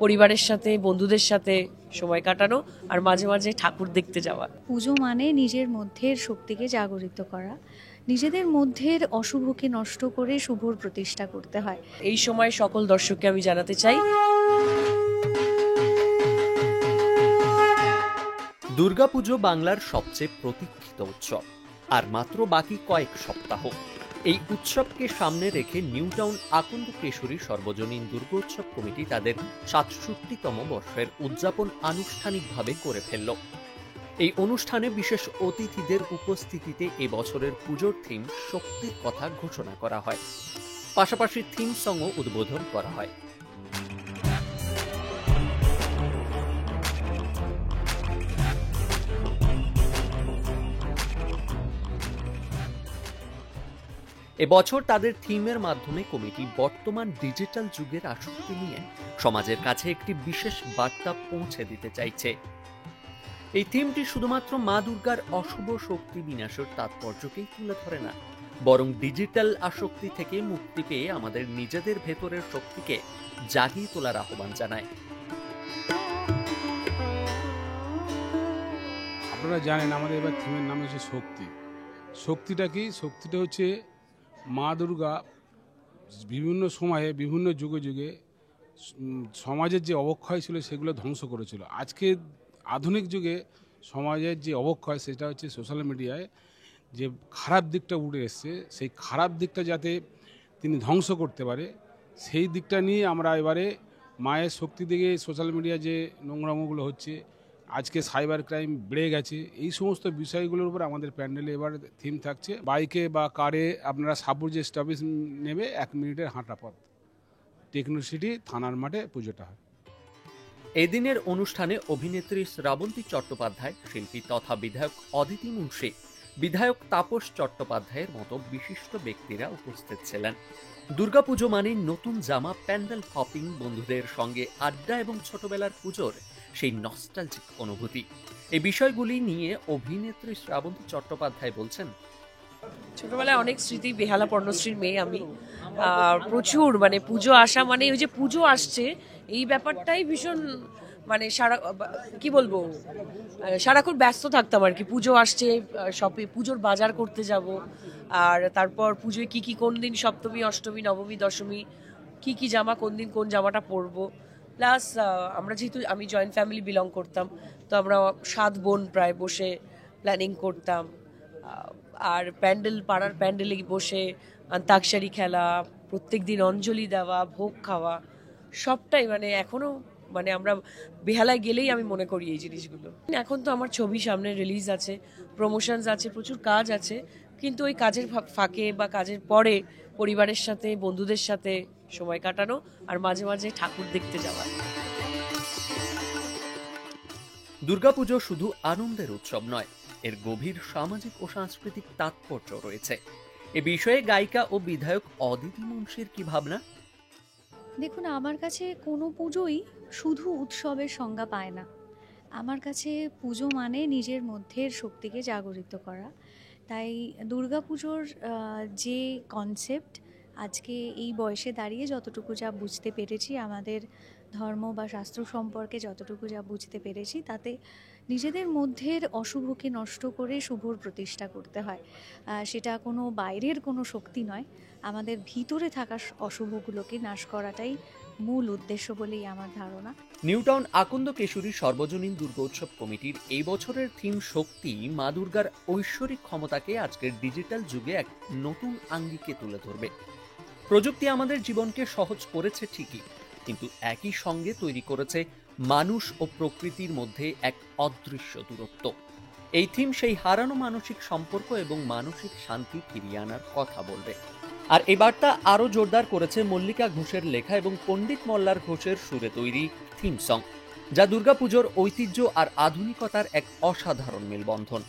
পরিবারের সাথে, বন্ধুদের সাথে সময় কাটানো, আর মাঝে মাঝে ঠাকুর দেখতে যাওয়া। পুজো মানে নিজের মধ্যের শক্তিকে জাগরিত করা, নিজেদের মধ্যের অশুভকে নষ্ট করে শুভর প্রতিষ্ঠা করতে হয়। এই সময় সকল দর্শককে আমি জানাতে চাই, দুর্গাপুজো বাংলার সবচেয়ে প্রতীক্ষিত উৎসব, আর মাত্র বাকি কয়েক সপ্তাহ। এই উৎসবকে সামনে রেখে নিউ টাউন আকন্দ কেশরী সর্বজনীন দুর্গোৎসব কমিটি তাদের ৬৭তম বর্ষের উদযাপন আনুষ্ঠানিকভাবে করে ফেলল। এই অনুষ্ঠানে বিশেষ অতিথিদের উপস্থিতিতে এবছরের পুজোর থিম শক্তির কথা ঘোষণা করা হয়, পাশাপাশি থিম সংও উদ্বোধন করা হয়। এবছর তাদের থিমের মাধ্যমে কমিটি বর্তমান ডিজিটাল যুগের আসক্তি নিয়ে সমাজের কাছে একটি বিশেষ বার্তা পৌঁছে দিতে চাইছে। এই থিমটি শুধুমাত্র মা দুর্গার অশুভ শক্তি বিনাশের তাৎপর্যকেই তুলে ধরে না, বরং ডিজিটাল আসক্তি থেকে মুক্তি পেয়ে আমাদের নিজেদের ভেতরের শক্তিকে জাগিয়ে তোলার আহ্বান জানায়। আপনারা জানেন আমাদের এবার থিমের নাম হচ্ছে শক্তি। শক্তিটা কি? শক্তিটা হচ্ছে মা দুর্গা বিভিন্ন সময়ে বিভিন্ন যুগে যুগে সমাজের যে অবক্ষয় ছিল সেগুলো ধ্বংস করেছিল। আজকে আধুনিক যুগে সমাজের যে অবক্ষয় সেটা হচ্ছে সোশ্যাল মিডিয়ায় যে খারাপ দিকটা উঠে এসছে, সেই খারাপ দিকটা যাতে তিনি ধ্বংস করতে পারে সেই দিকটা নিয়ে আমরা এবারে মায়ের শক্তি দিকে সোশ্যাল মিডিয়া যে নোংরামোগুলো হচ্ছে, আজকে সাইবার ক্রাইম বেড়ে গেছে, এই সমস্ত বিষয়গুলোর উপর আমাদের প্যান্ডেলে এবার থিম থাকছে। বাইকে বা কারে আপনারা সাপুর যে স্টপেজ নেবে 1 মিনিটের হাঁটা পথ, টেকনোসিটি থানার মাঠে পুজোটা হয়। এদিনের অনুষ্ঠানে অভিনেত্রী শ্রাবন্তী চট্টোপাধ্যায়, শিল্পী তথা বিধায়ক অদিতি মুন্সী, বিধায়ক তাপস চট্টোপাধ্যায়ের মতো বিশিষ্ট ব্যক্তিরা উপস্থিত ছিলেন। দুর্গাপুজো মানে নতুন জামা, প্যান্ডেল হপিং, বন্ধুদের সঙ্গে আড্ডা এবং ছোটবেলার পুজোর সেই নস্টালজিক অনুভূতি। এই বিষয়গুলি নিয়ে অভিনেত্রী শ্রাবন্তী চট্টোপাধ্যায় বলছেন, ছোটবেলায় অনেক স্মৃতি, বেহালা পর্ণশ্রীর মেয়ে আমি। প্রচুর পুজো আসা মানে ওই যে পুজো আসছে এই ব্যাপারটাই ভীষণ কি বলবো, সারাক্ষণ ব্যস্ত থাকতাম আর কি। পুজো আসছে, শপে পুজোর বাজার করতে যাব, আর তারপর পুজোয় কি কি কোন দিন, সপ্তমী, অষ্টমী, নবমী, দশমী, কি কি জামা কোন দিন কোন জামাটা পরবো। প্লাস আমরা যেহেতু আমি জয়েন্ট ফ্যামিলি বিলং করতাম, তো আমরা 7 বোন প্রায় বসে প্ল্যানিং করতাম, আর পাড়ার প্যান্ডেলে বসে অন্তাক্ষরী খেলা, প্রত্যেক দিন অঞ্জলি দেওয়া, ভোগ খাওয়া, সবটাই এখনো আমরা বেহালায় গেলেই আমি মনে করি এই জিনিসগুলো। এখন তো আমার ছবি সামনে রিলিজ আছে, প্রমোশনস আছে, প্রচুর কাজ আছে, কিন্তু ওই কাজের ফাঁকে বা কাজের পরে পরিবারের সাথে, বন্ধুদের সাথে সময় কাটানো, আর মাঝে মাঝে ঠাকুর দেখতে যাওয়া। দুর্গাপুজো শুধু আনন্দের উৎসব নয়, এর গভীর সামাজিক ও সাংস্কৃতিক তাৎপর্য রয়েছে। এ বিষয়ে গায়িকা ও বিধায়ক অদিতি মুন্সীর কি ভাবনা? দেখুন, আমার কাছে কোনো পুজোই শুধু উৎসবের সংজ্ঞা পায় না। আমার কাছে পুজো মানে নিজের মধ্যের শক্তিকে জাগরিত করা। তাই দুর্গাপুজোর যে কনসেপ্ট, আজকে এই বয়সে দাঁড়িয়ে যতটুকু যা বুঝতে পেরেছি, আমাদের ধর্ম বা শাস্ত্র সম্পর্কে যতটুকু যা বুঝতে পেরেছি, তাতে নিজেদের মধ্যের অশুভকে নষ্ট করে শুভর প্রতিষ্ঠা করতে হয়। সেটা কোনো বাইরের কোনো শক্তি নয়, আমাদের ভিতরে থাকা অশুভগুলোকে নাশ করাটাই মূল উদ্দেশ্য বলেই আমার ধারণা। নিউ টাউন আকন্দ কেশরী সর্বজনীন দুর্গোৎসব কমিটির এই বছরের থিম শক্তি মা দুর্গার ঐশ্বরিক ক্ষমতাকে আজকের ডিজিটাল যুগে এক নতুন আঙ্গিকে তুলে ধরবে। প্রযুক্তি আমাদের জীবনকে সহজ করেছে ঠিকই, কিন্তু একই সঙ্গে তৈরি করেছে মানুষ ও প্রকৃতির মধ্যে এক অদৃশ্য দূরত্ব। এই থিম সেই হারানো মানসিক সম্পর্ক এবং মানসিক শান্তি ফিরিয়ে আনার কথা বলবে। আর এই বার্তা আরো জোরদার করেছে মল্লিকা ঘোষের লেখা এবং পণ্ডিত মল্লার ঘোষের সুরে তৈরি থিম সং, যা দুর্গাপুজোর ঐতিহ্য আর আধুনিকতার এক অসাধারণ মেলবন্ধন।